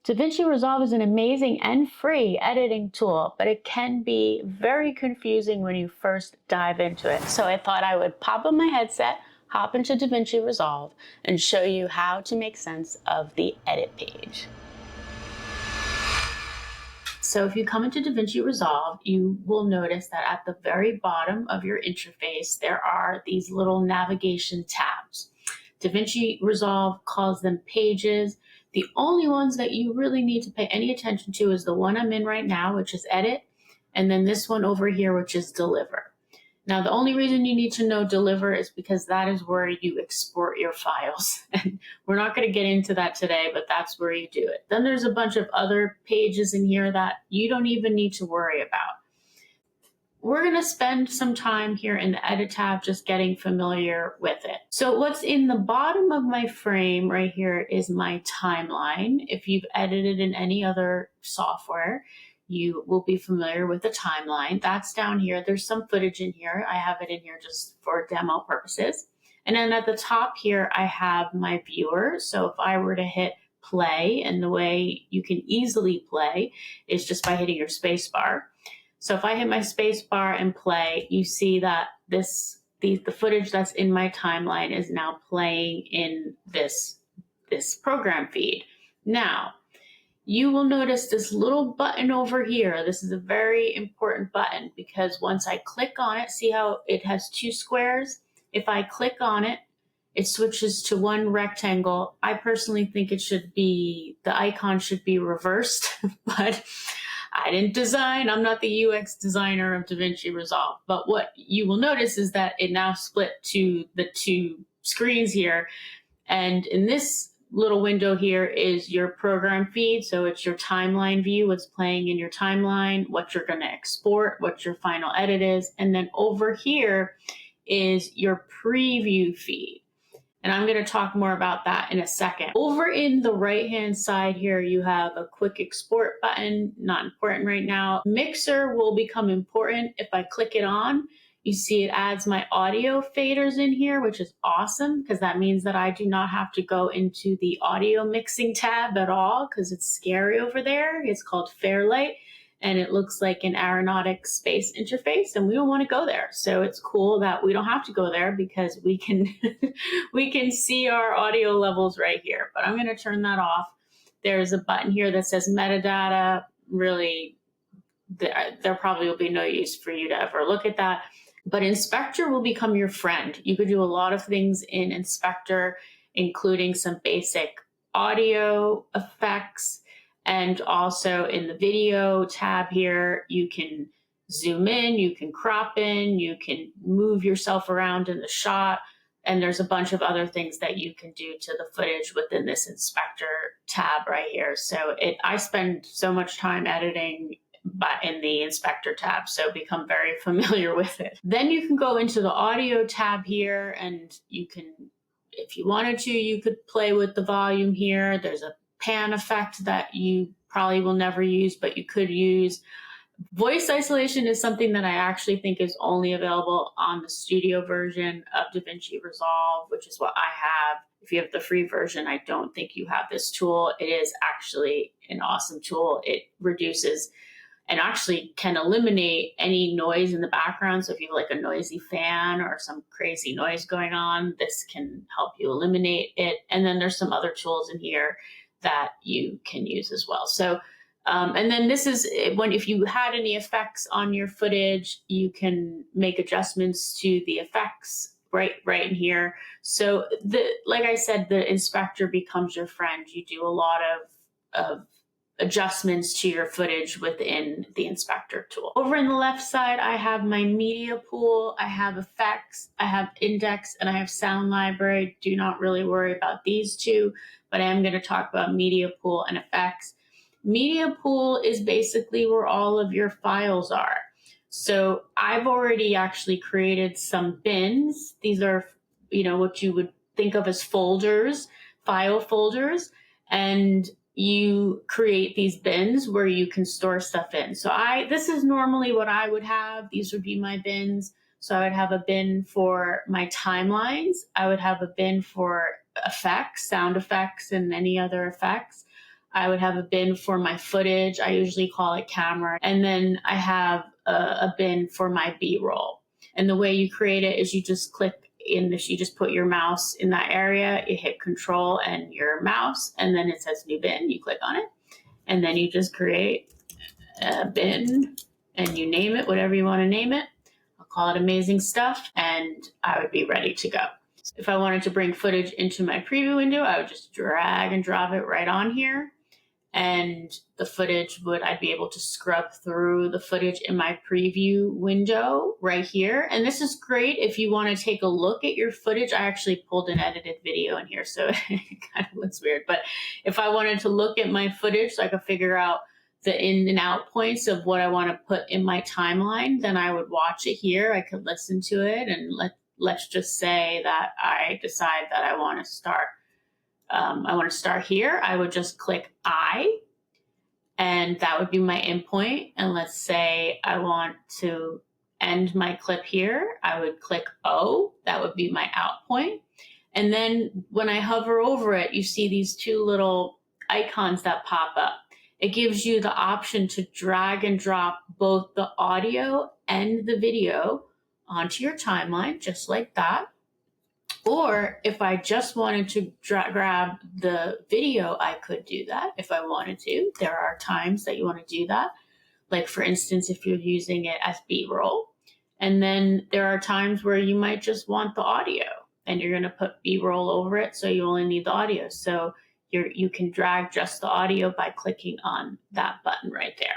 DaVinci Resolve is an amazing and free editing tool, but it can be very confusing when you first dive into it. So I thought I would pop on my headset, hop into DaVinci Resolve, and show you how to make sense of the edit page. So if you come into DaVinci Resolve, you will notice that at the very bottom of your interface, there are these little navigation tabs. DaVinci Resolve calls them pages. The only ones that you really need to pay any attention to is the one I'm in right now, which is Edit, and then this one over here, which is Deliver. Now, the only reason you need to know Deliver is because that is where you export your files. And we're not going to get into that today, but that's where you do it. Then there's a bunch of other pages in here that you don't even need to worry about. We're going to spend some time here in the Edit tab just getting familiar with it. So what's in the bottom of my frame right here is my timeline. If you've edited in any other software, you will be familiar with the timeline. That's down here. There's some footage in here. I have it in here just for demo purposes. And then at the top here, I have my viewer. So if I were to hit play, and the way you can easily play is just by hitting your space bar. So if I hit my space bar and play, you see that the footage that's in my timeline is now playing in this program feed. Now, you will notice this little button over here. This is a very important button because once I click on it, see how it has two squares? If I click on it, it switches to one rectangle. I personally think the icon should be reversed, but I didn't design, I'm not the UX designer of DaVinci Resolve, but what you will notice is that it now split to the two screens here. And in this little window here is your program feed. So it's your timeline view, what's playing in your timeline, what you're gonna export, what your final edit is. And then over here is your preview feed. And I'm going to talk more about that in a second. Over in the right-hand side here, you have a quick export button, not important right now. Mixer will become important if I click it on. You see it adds my audio faders in here, which is awesome because that means that I do not have to go into the audio mixing tab at all because it's scary over there. It's called Fairlight. And it looks like an aeronautic space interface, and we don't want to go there. So it's cool that we don't have to go there because we can we can see our audio levels right here. But I'm going to turn that off. There's a button here that says metadata. Really, there probably will be no use for you to ever look at that. But Inspector will become your friend. You could do a lot of things in Inspector, including some basic audio effects. And also in the video tab here, you can zoom in, you can crop in, you can move yourself around in the shot. And there's a bunch of other things that you can do to the footage within this Inspector tab right here. So I spend so much time editing in the Inspector tab, so become very familiar with it. Then you can go into the audio tab here, and you can, if you wanted to, you could play with the volume here. There's a pan effect that you probably will never use, but you could use. Voice isolation is something that I actually think is only available on the studio version of DaVinci Resolve, which is what I have. If you have the free version, I don't think you have this tool. It is actually an awesome tool. It reduces and actually can eliminate any noise in the background. So if you have like a noisy fan or some crazy noise going on, this can help you eliminate it. And then there's some other tools in here that you can use as well. So, and then this is if you had any effects on your footage, you can make adjustments to the effects right in here. So like I said, the Inspector becomes your friend. You do a lot of adjustments to your footage within the Inspector tool. Over in the left side, I have my media pool, I have effects, I have index, and I have sound library. Do not really worry about these two, but I am going to talk about media pool and effects. Media pool is basically where all of your files are. So I've already actually created some bins. These are, what you would think of as folders, file folders, and you create these bins where you can store stuff in. So this is normally what I would have. These would be my bins. So I would have a bin for my timelines. I would have a bin for effects, sound effects, and any other effects. I would have a bin for my footage. I usually call it camera. And then I have a bin for my B-roll. And the way you create it is you just click in this, you just put your mouse in that area, you hit control and your mouse, and then it says new bin, you click on it. And then you just create a bin and you name it, whatever you want to name it. I'll call it amazing stuff, and I would be ready to go. If I wanted to bring footage into my preview window, I would just drag and drop it right on here. And the footage I'd be able to scrub through the footage in my preview window right here. And this is great if you want to take a look at your footage. I actually pulled an edited video in here, so it kind of looks weird. But if I wanted to look at my footage so I could figure out the in and out points of what I want to put in my timeline, then I would watch it here. I could listen to it, and let's just say that I decide that I want to start here. I would just click I, and that would be my endpoint. And let's say I want to end my clip here. I would click O, that would be my out point. And then when I hover over it, you see these two little icons that pop up. It gives you the option to drag and drop both the audio and the video onto your timeline, just like that. Or if I just wanted to grab the video, I could do that if I wanted to. There are times that you want to do that. Like for instance, if you're using it as B-roll. And then there are times where you might just want the audio and you're going to put B-roll over it, so you only need the audio. So you can drag just the audio by clicking on that button right there.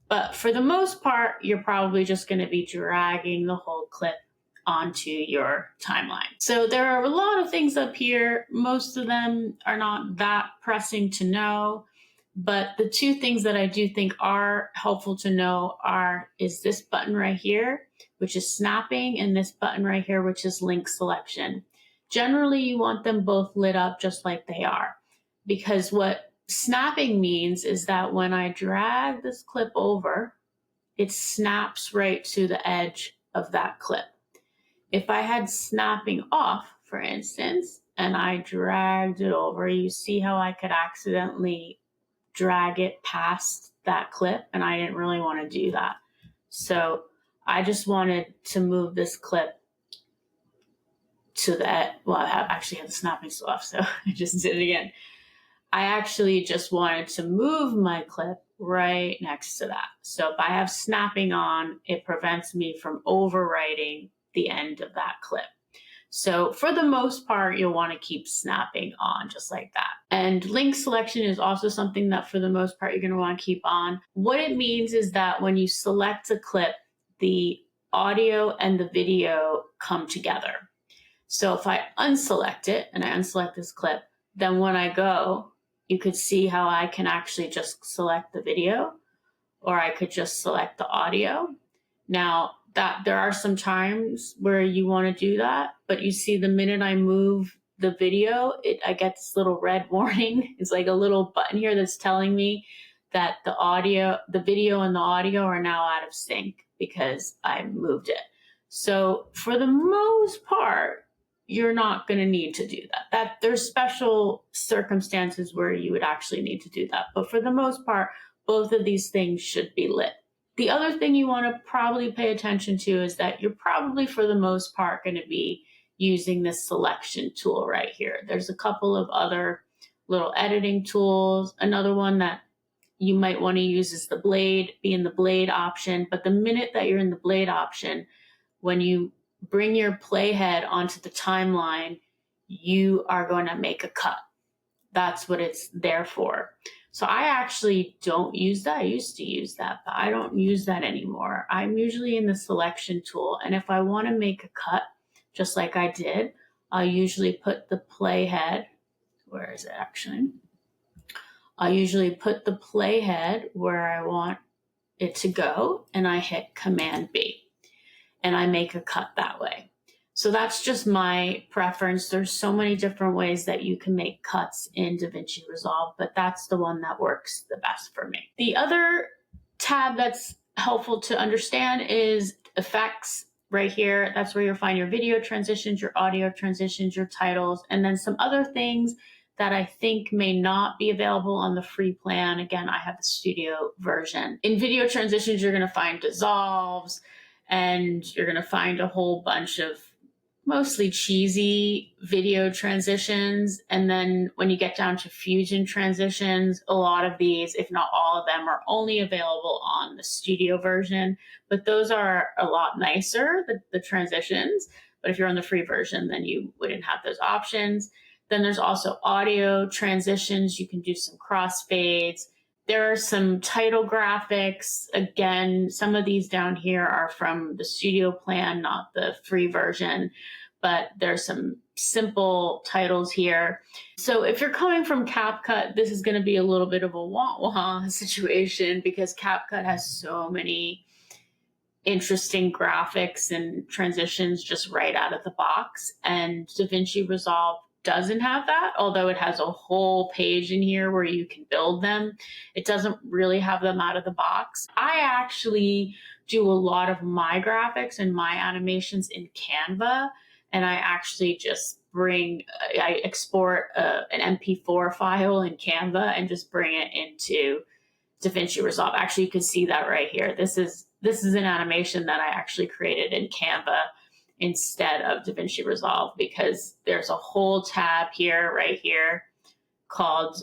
But for the most part, you're probably just going to be dragging the whole clip onto your timeline. So there are a lot of things up here. Most of them are not that pressing to know, but the two things that I do think are helpful to know is this button right here, which is snapping, and this button right here, which is link selection. Generally, you want them both lit up just like they are, because what snapping means is that when I drag this clip over, it snaps right to the edge of that clip. If I had snapping off, for instance, and I dragged it over, you see how I could accidentally drag it past that clip, and I didn't really want to do that. So I just wanted to move this clip to the edge. Well, I actually had the snapping still off, so I just did it again. I actually just wanted to move my clip right next to that. So if I have snapping on, it prevents me from overwriting the end of that clip. So for the most part, you'll want to keep snapping on just like that. And link selection is also something that for the most part, you're going to want to keep on. What it means is that when you select a clip, the audio and the video come together. So if I unselect it and I unselect this clip, then when I go, you could see how I can actually just select the video, or I could just select the audio. Now, that there are some times where you want to do that, but you see the minute I move the video, I get this little red warning. It's like a little button here that's telling me that the video and the audio are now out of sync because I moved it. So for the most part, you're not going to need to do that. There's special circumstances where you would actually need to do that. But for the most part, both of these things should be lit. The other thing you want to probably pay attention to is that you're probably, for the most part, going to be using this selection tool right here. There's a couple of other little editing tools. Another one that you might want to use is the blade, be in the blade option. But the minute that you're in the blade option, when you bring your playhead onto the timeline, you are going to make a cut. That's what it's there for. So I actually don't use that. I used to use that, but I don't use that anymore. I'm usually in the selection tool. And if I want to make a cut, just like I did, I'll usually put the playhead, where is it actually? I'll usually put the playhead where I want it to go, and I hit Command B, and I make a cut that way. So that's just my preference. There's so many different ways that you can make cuts in DaVinci Resolve, but that's the one that works the best for me. The other tab that's helpful to understand is effects right here. That's where you'll find your video transitions, your audio transitions, your titles, and then some other things that I think may not be available on the free plan. Again, I have the studio version. In video transitions, you're going to find dissolves, and you're going to find a whole bunch of mostly cheesy video transitions. And then when you get down to fusion transitions, a lot of these, if not all of them, are only available on the studio version. But those are a lot nicer, the transitions. But if you're on the free version, then you wouldn't have those options. Then there's also audio transitions. You can do some crossfades. There are some title graphics. Again, some of these down here are from the studio plan, not the free version, but there's some simple titles here. So if you're coming from CapCut, this is going to be a little bit of a wah-wah situation because CapCut has so many interesting graphics and transitions just right out of the box. And DaVinci Resolve doesn't have that, although it has a whole page in here where you can build them. It doesn't really have them out of the box. I actually do a lot of my graphics and my animations in Canva, and I actually just I export an MP4 file in Canva and just bring it into DaVinci Resolve. Actually, you can see that right here. This is an animation that I actually created in Canva instead of DaVinci Resolve because there's a whole tab here, right here, called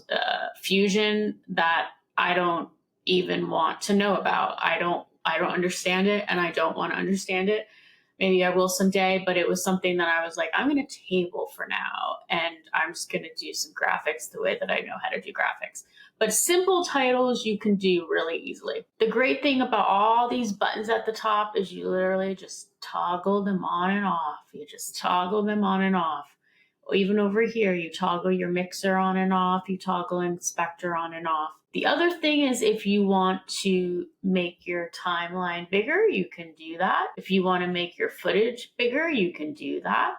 Fusion that I don't even want to know about. I don't understand it, and I don't want to understand it. Maybe I will someday, but it was something that I was like, I'm going to table for now, and I'm just going to do some graphics the way that I know how to do graphics. But simple titles you can do really easily. The great thing about all these buttons at the top is you literally just toggle them on and off. You just toggle them on and off. Or even over here, you toggle your mixer on and off. You toggle inspector on and off. The other thing is if you want to make your timeline bigger, you can do that. If you want to make your footage bigger, you can do that.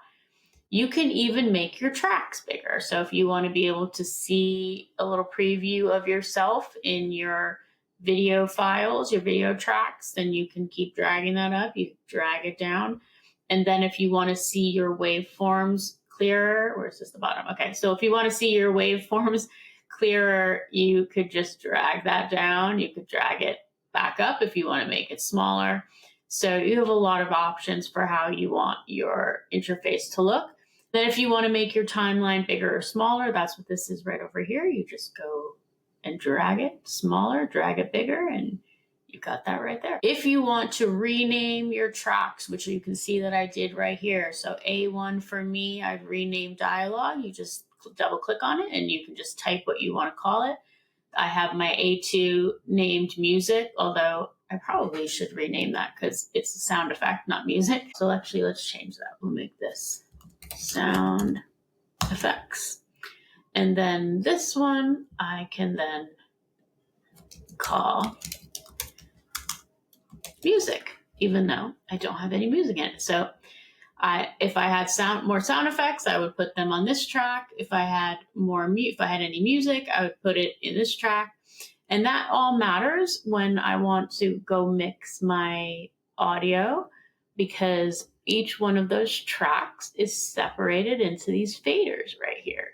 You can even make your tracks bigger. So if you want to be able to see a little preview of yourself in your video files, your video tracks, then you can keep dragging that up. You drag it down. And then if you want to see your waveforms clearer, where's this the bottom? Okay, so if you want to see your waveforms clearer, you could just drag that down. You could drag it back up if you want to make it smaller. So you have a lot of options for how you want your interface to look. Then if you want to make your timeline bigger or smaller, that's what this is right over here. You just go and drag it smaller, drag it bigger, and you got that right there. If you want to rename your tracks, which you can see that I did right here. So A1 for me, I've renamed dialogue. You just double click on it and you can just type what you want to call it. I have my A2 named music, although I probably should rename that because it's a sound effect, not music. So actually, let's change that. We'll make this sound effects. And then this one, I can then call music, even though I don't have any music in it. So if I had more sound effects, I would put them on this track. If I had any music, I would put it in this track. And that all matters when I want to go mix my audio because each one of those tracks is separated into these faders right here.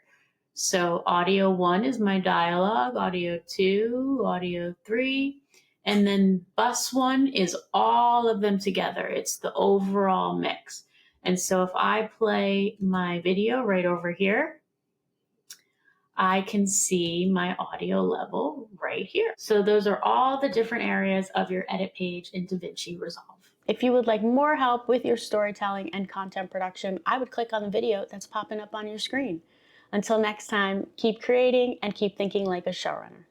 So audio 1 is my dialogue, audio 2, audio 3, and then bus 1 is all of them together. It's the overall mix. And so if I play my video right over here, I can see my audio level right here. So those are all the different areas of your edit page in DaVinci Resolve. If you would like more help with your storytelling and content production, I would click on the video that's popping up on your screen. Until next time, keep creating and keep thinking like a showrunner.